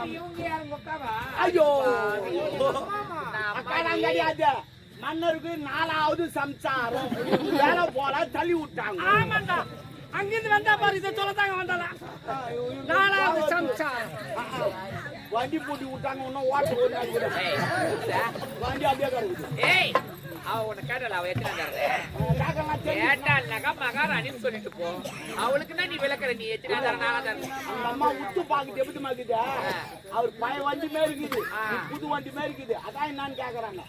ஐயோ அக்கா நான் கிடையாது. மன்னருக்கு 4வது சம்சாரம் வேலை போல தள்ளி விட்டாங்க. ஆமாண்டா அங்கிருந்து வந்தா பாரு இதை சொல்லத்தாங்க வந்தால 4வது சம்சாரம் வண்டி பூட்டி விட்டாங்க. இன்னும் ஓட்டு ஓட்டு வண்டி அப்படியே கிடக்குது. அவனை கேட்டல அவ எத்தனை கேட்டாள்னாக்கா மகாராணின்னு சொல்லிட்டு போ. அவளுக்கு தான் நீ விளக்குற. நீ எத்தனை தர அந்த அம்மா உத்து பாக்குது எப்படி மாக்குது. அவர் பழைய வண்டி மாதிரி இருக்குது, புது வண்டி மாதிரி இருக்குது. அதான் என்னன்னு கேக்குறாங்க.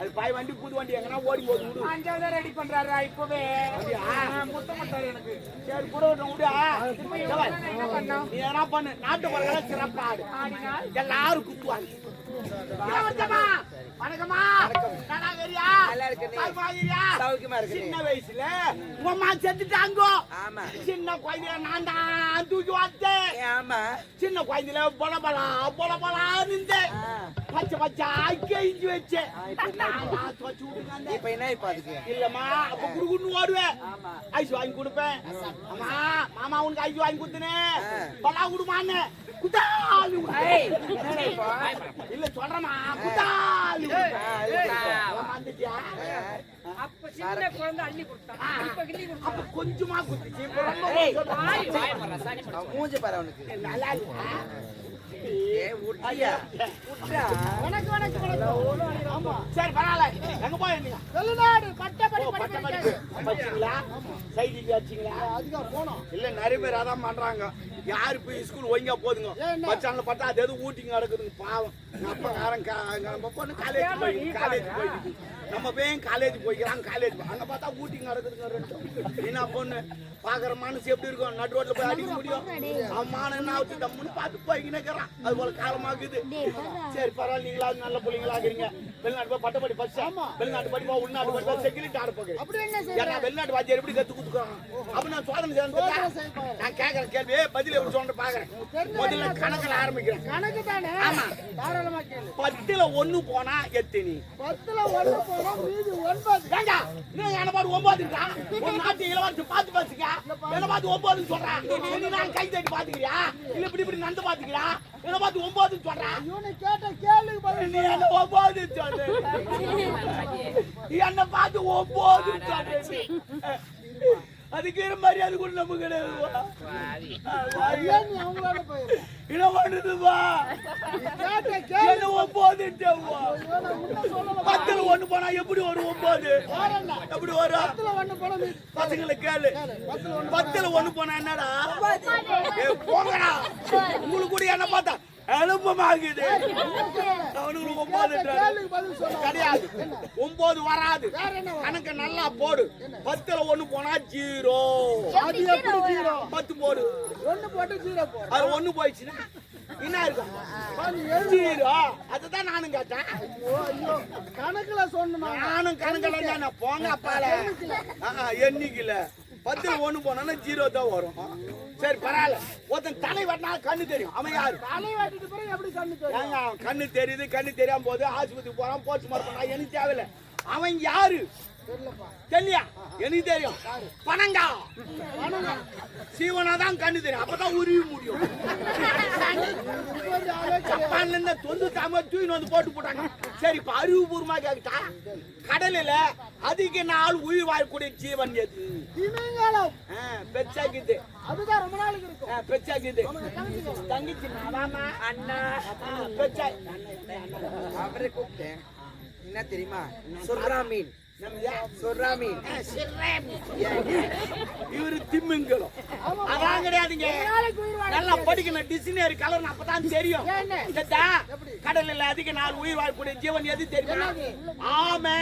அது பழைய வண்டி புது வண்டி எங்கன்னா ஓடி போது விடு. 5வது ரெடி பண்றாரு இப்பவே முத்தம் மாட்டாரு எனக்கு. சரி கூட விடு. நீ என்ன பண்ணு, நாட்டு மரங்களை சிறப்பா ஆடு. எல்லாரும் குத்துவாங்க. வணக்கம்மா. சின்ன வயசுல உங்க அம்மா செத்துட்டாங்க. சின்ன குழந்தைய நான் தான் தூக்கி வந்தேன். சின்ன குழந்தையில பொலபலா பொலபலா இருந்தேன். பச்சை பச்சை கெஞ்சி வச்சேன். இல்லம்மா அப்ப குடுக்குன்னு ஓடுவேன். ஐஸ் வாங்கி கொடுப்பேன். அம்மா மாமா உனக்கு ஐஸ் வாங்கி கொடுத்தேன். பலா குடுமான்னு குத்தாலு இல்ல சொல்றமா குத்தாலு அப்ப சின்ன குழந்தை அள்ளி கொடுத்தா இப்ப கிள்ளி கொடுத்தா அப்ப கொஞ்சமா குத்திச்சு. மூஞ்சி பாரு அவனுக்கு நல்லா சரி பரவாயில்ல. எங்க போயிருந்தீங்க? வெளிநாடு பட்டப்படி படிச்சீங்களா? சைடி வச்சீங்களா? அதுக்காக போனோம். இல்ல நிறைய பேர் அதான் பண்றாங்க. யாரு போய் ஸ்கூல் ஒழுங்கா போதுங்க பச்சான்ல பட்டா அது எது ஊட்டிங்க நடக்குதுங்க. பாவம் அப்பக்காரன் நம்ம பொண்ணு காலேஜ் போயிட்டு நம்ம பையன் காலேஜ் போய்க்கிறான். காலேஜ் அங்க பார்த்தா ஊட்டிங்க நடக்குதுங்க. என்ன பொண்ணு பாக்குற மனசு எப்படி இருக்கும்? நடு ரோட்ல போய் அடிக்க முடியும்? அம்மான என்ன ஆகுது தம்முன்னு பார்த்து போய்க்கினேக்கிறான். அது போல காலமாக்குது. சரி பரவாயில்ல. நீங்களா நல்ல பிள்ளைங்களா இருக்கிறீங்க. வெளிநாட்டு போய் பட்டப்படி படிச்சா வெளிநாட்டு படிப்பா உள்நாட்டு படிப்பா செக்யூரிட்டி ஆட போகிறேன். வெளிநாட்டு வாத்தியார் எப்படி கத்து கொடுத்துருக்காங்க அப்படி நான் சோதனை செய்ய நான் கேட்கறேன் கேள்வி பதில் எப்படி சொல்ற பாக்குறேன். முதல்ல கணக்கில் ஆரம்பிக்கிறேன். கணக்கு தானே? ஆமா தாராளமா கேளு. 10ல 1 போனா எத்தனை? 10ல 1 போனா மீதி 9. ஏண்டா நீ என்ன பாரு 9ங்கா? ஒரு நாட்டு இளவரசி பார்த்து பேசுங்க. என்ன பார்த்து 9ன்னு சொல்றேன். நீ நான் கை தட்டி பாத்துக்கிறியா? இல்ல இப்படி இப்படி நந்து பாத்துக்கிறியா? என்ன பார்த்து 9ன்னு சொல்றேன். இவனை கேட்ட கேளுக்கு பதில் நீ என்ன 9ன்னு சொல்ற? என்ன பார்த்து 9ன்னு சொல்ற. அதுக்கு மரியாதை கூட நம்ம கிடையாது. அவங்களோட போயிரு என்ன பண்ணுதுவா? என்ன 10ல 1 போனா எப்படி வரும் 9? எப்படி வரும்? பசங்களை கேளு. 10ல 1 போனா என்னடா? போங்கடா. உங்களுக்கு கூட என்ன பார்த்தா எழுப்பமாகுது. அவனுக்கு 9 கிடையாது. 9 வராது. கணக்கு நல்லா போடு. 10ல 1 போனா 0. அது எப்படி 0? 10 போடு. 1 போட்டு 0 போடு. அது 1 போயிடுச்சுன்னா என்ன இருக்கும்? 0. அதுதான் நானும் கேட்டேன். கணக்குல சொன்னமா? நானும் கணக்குல தான் போங்க அப்பால எண்ணிக்கல. 10ல 1 போனா 0 தான் வரும். சரி பரவாயில்ல. ஒருத்தன் தலை வெட்டினா கண்ணு தெரியும். அவன் யாரு? தலை வெட்டிட்டு பிறகு எப்படி கண்ணு தெரியும்? கண்ணு தெரியுது. கண்ணு தெரியாம போது ஆஸ்பத்திரி போறான். போச்சு மறுப்பா எனக்கு தேவையில்ல. அவன் யாரு தெரியலையா? எனக்கு தெரியும். பணங்கா சீவனாதான் கண்ணு தெரியும். அப்பதான் உருவி முடியும். ஜப்பான்ல இருந்து தொந்து தாம தூக்கி வந்து போட்டு போட்டாங்க. சரி இப்ப அறிவுபூர்வமா கேட்டா கடலில அதிக நாள் உயிர் வாழக்கூடிய ஜீவன் எது? பெச்சாக்குது. அதுதான் ரொம்ப நாளுக்கு இருக்கும். பெச்சாக்குது. தங்கச்சி அண்ணா பெச்சா அவரை கூப்பிட்டேன். என்ன தெரியுமா? சொல்றா மீன். இவரு திம்மிங்களும் அதான் கிடையாதுங்க. நல்லா படிக்கணும். டிக்ஷனரி கலர் அப்பதான் தெரியும். கடலில் அதிக நாள் உயிர் வாழக்கூடிய ஜீவன் எது தெரியும்? ஆமை.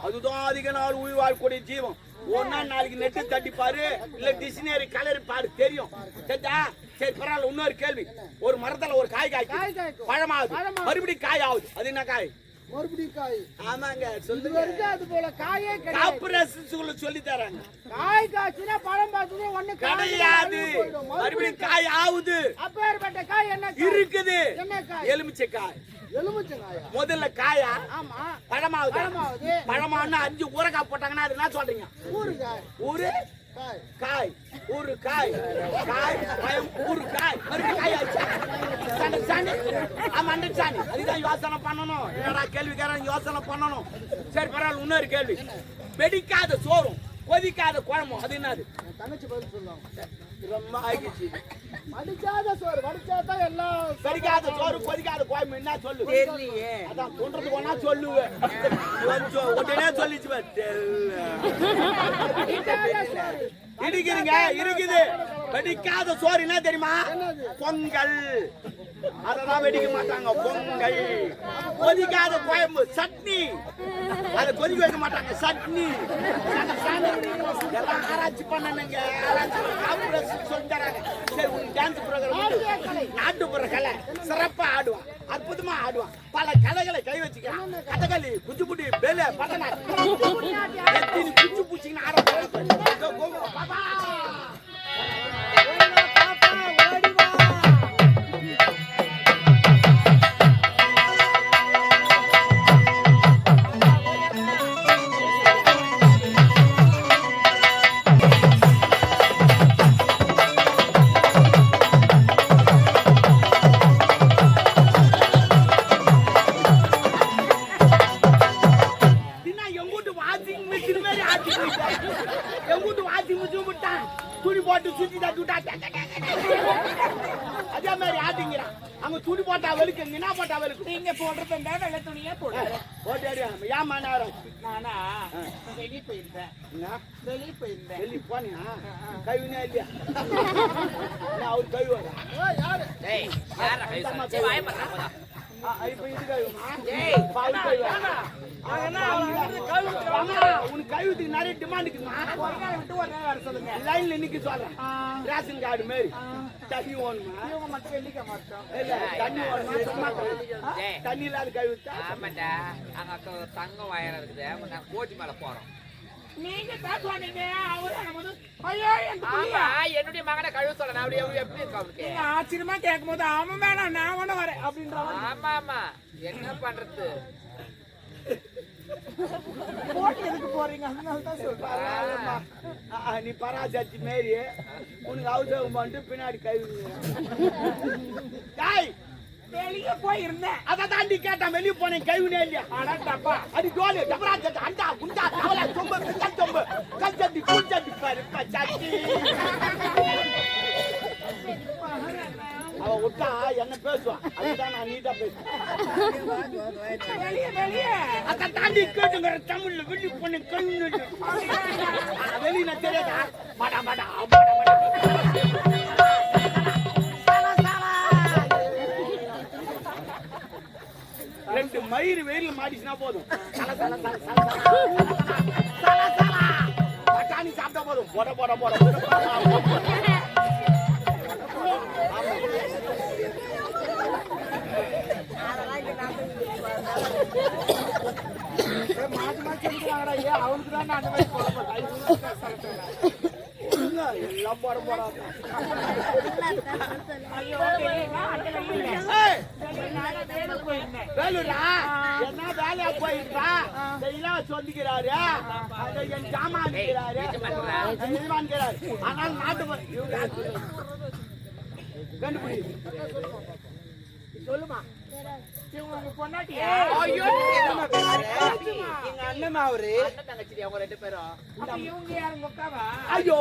அதுதான் அதிக நாள் உயிர் வாழக்கூடிய ஜீவன். ஒன்னா நாளைக்கு நெட்டு தட்டி பாரு, இல்ல டிக்ஷனரி கலர் பாரு தெரியும். சரி பரவாயில்ல. இன்னொரு கேள்வி. ஒரு மரத்துல ஒரு காய் காய்க்கும், பழமாகுது, மறுபடியும் காய் ஆகுது. அது என்ன காய்? மறுபடியும் காய். ஆமாங்க சொல்லுங்க. அது போல காயே கிடையாது. காப்பிரஸ் சொல்லி தராங்க. காய் காய்ச்சினா பழம் பார்த்தது ஒண்ணு கிடையாது. மறுபடியும் காய் ஆகுது. அப்பேற்பட்ட காய் என்ன இருக்குது? என்ன காய்? எலுமிச்சை காய். எலுமிச்சை காயா? முதல்ல காயா? ஆமா. பழமாவுது. பழமாவுன்னா 5 ஊறுகாய் போட்டாங்கன்னா அது என்ன சொல்றீங்க? ஊறுகாய். ஊறு காய். ஊறு காய். காய் பழம் ஊறு காய். மனுஷானி அதுதான் யோசனை பண்ணணும். என்னடா கேள்விக்காரன் யோசனை பண்ணணும். சரி பரவாயில்ல. இன்னொரு கேள்வி. வெடிக்காத சோறும் கொதிக்காத குழம்பும் அது என்னது? தங்கச்சி பதில் சொல்லுவாங்க. ரொம்ப ஆகிடுச்சு. வடிக்காத சோறு வடிச்சாதான் எல்லாம் வெடிக்காத சோறு கொதிக்காத குழம்பு என்ன சொல்லு? தெரியலையே. அதான் சொல்றதுக்கு ஒன்னா சொல்லுவேன். உடனே சொல்லிச்சு இருக்குதுங்க இருக்குது. வெடிக்காத சோறு என்ன தெரியுமா? பொங்கல். அததான் வெடிக்க மாட்டாங்க. பொங்கல். கொதிக்காத குழம்பு சட்னி. அதை கொதிக்க வைக்க மாட்டாங்க. சட்னி. எல்லாம் ஆராய்ச்சி பண்ணனுங்க. சொல்லி தராங்க. சரி உன் டான்ஸ் ப்ரோக்ராம் நாட்டுப்புற கலை சிறப்பா ஆடுவான். அற்புதமா ஆடுவான். பல கலைகளை கை வச்சுக்கிறான். கதகளி குச்சிப்புட்டி பேல பட்டநாட்டு குச்சி பூச்சின்னு ஆட பாப்பா துணி போட்டு சுத்தி தட்டுட்டா அதே மாதிரி ஆட்டிங்கிறான். அங்க துணி போட்டா வெளுக்கு என்ன போட்டா வெளுக்கு? நீங்க போடுறது வெள்ளை துணியே போடுற போட்டு ஏமா நேரம் நானா வெளியே போயிருந்தேன். வெளியே போயிருந்தேன். வெளியே போனியா? கைவினா இல்லையா? அவரு கைவாரு. இப்ப இது கைவுமா? உனக்கு கைவுக்கு நிறைய டிமாண்ட் இருக்குமா? விட்டு ஒரு நேரம் வர சொல்லுங்க. லைன்ல நிக்க சொல்றேன். ரேஷன் கார்டு மாதிரி தண்ணி ஓணுமா? இவங்க மட்டும் வெள்ளிக்க மாட்டோம். இல்ல தண்ணி ஓணுமா? சும்மா தண்ணி இல்லாத கைவிட்டா ஆமாண்டா. அங்க தங்கம் வயரம் இருக்குது. நாங்க கோட்டி மேல போறோம். நீங்க பேசுவாங்க. என்னுடைய மகனை கழுவு சொல்ல அப்படி எப்படி இருக்கு அவனுக்கு? ஆச்சரியமா கேட்கும் போது அவன் வேணாம் நான் ஒண்ணு வரேன் அப்படின்ற. ஆமா ஆமா என்ன பண்றது? எதுக்கு போறீங்க? அதனாலதான் சொல்றேன். நீ பராசக்தி மாரி உனக்கு அவசரம் பண்ணிட்டு பின்னாடி கைவிடுங்க. வெளியே போயிருந்தேன். அதை தாண்டி கேட்டான். வெளியே போனேன் கைவினே இல்லையா? ஆனாப்பா அது ஜோலி டபரா அண்டா குண்டா தவளை சொம்பு பிச்சல் சொம்பு கஞ்சட்டி குஞ்சட்டி பருப்ப சட்டி. அவ விட்டா என்ன பேசுவான். அதுதான் நான் நீட்டா பேசுவேன். அதை தாண்டி கேட்டுங்கிற தமிழ்ல வெளியே போன கைவினே வெளியே நான் தெரியாதா? மாடா மாடா ரெண்டு மயிறு வெயில மாடிச்சுனா போதும். பட்டாணி சாப்பிட்டா போதும். போட போட போட அவனுக்கு தான் அந்த மாதிரி எல்லாம் போட போறாங்க. வேலுடா என்ன வேலையா போயிருக்கா? சொல்லிக்கிறாரு. என் ஜாமான் ஆனால் நாட்டு கண்டுபிடி சொல்லுமா. பொன்னாட்டியா? எங்க அண்ணன் அவரு தங்கச்சி அவங்க ரெண்டு பேரும். இவங்க யாருங்க அக்காவா? ஐயோ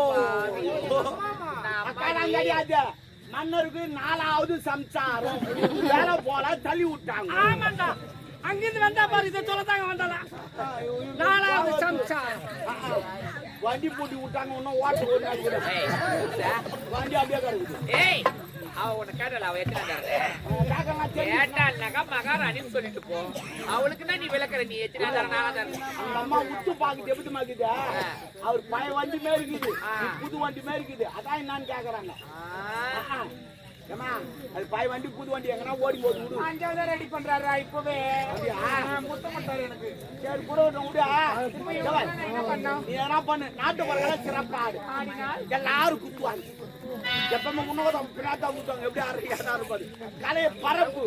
அக்காலாம் கிடையாது. மன்னருக்கு 4வது சம்சாரம். வேலை போல தள்ளி விட்டாங்க. ஆமாண்டா. அங்கிருந்து வந்தா பாரு இதை சொல்லத்தாங்க வந்தாளா 4வது சம்சாரம். வண்டி பூட்டி விட்டாங்க. இன்னும் ஓட்ட ஒரு நாள் கூட வண்டி அப்படியே கிடக்குது. ஏய் அவ உன்னை கேட்டால அவ எத்தனை கேட்டாள்னாக்கா மகாராணின்னு சொல்லிட்டு போ. அவளுக்கு தான் நீ விளக்குற. நீ எத்தனை தர அந்த அம்மா உத்து பாக்குது எப்படி மாக்குது. அவர் பழைய வண்டி மாதிரி இருக்குது. புது வண்டி மாதிரி இருக்குது. அதான் என்னன்னு கேக்குறாங்க. ஏமா அது பழைய வண்டி புது வண்டி எங்கன்னா ஓடி போது விடு. 5வது ரெடி பண்றாரா இப்பவே? முத்தம் பண்றாரு எனக்கு. சரி கூட விடு. நீ என்ன பண்ணு? நாட்டு பறவை சிறப்பா ஆடு. எல்லாரும் குத்துவாங்க. எப்பவுமே முன்னோட பின்னாடி குத்துவாங்க. எப்படி ஆடுறீங்க? கலையை பரப்பு.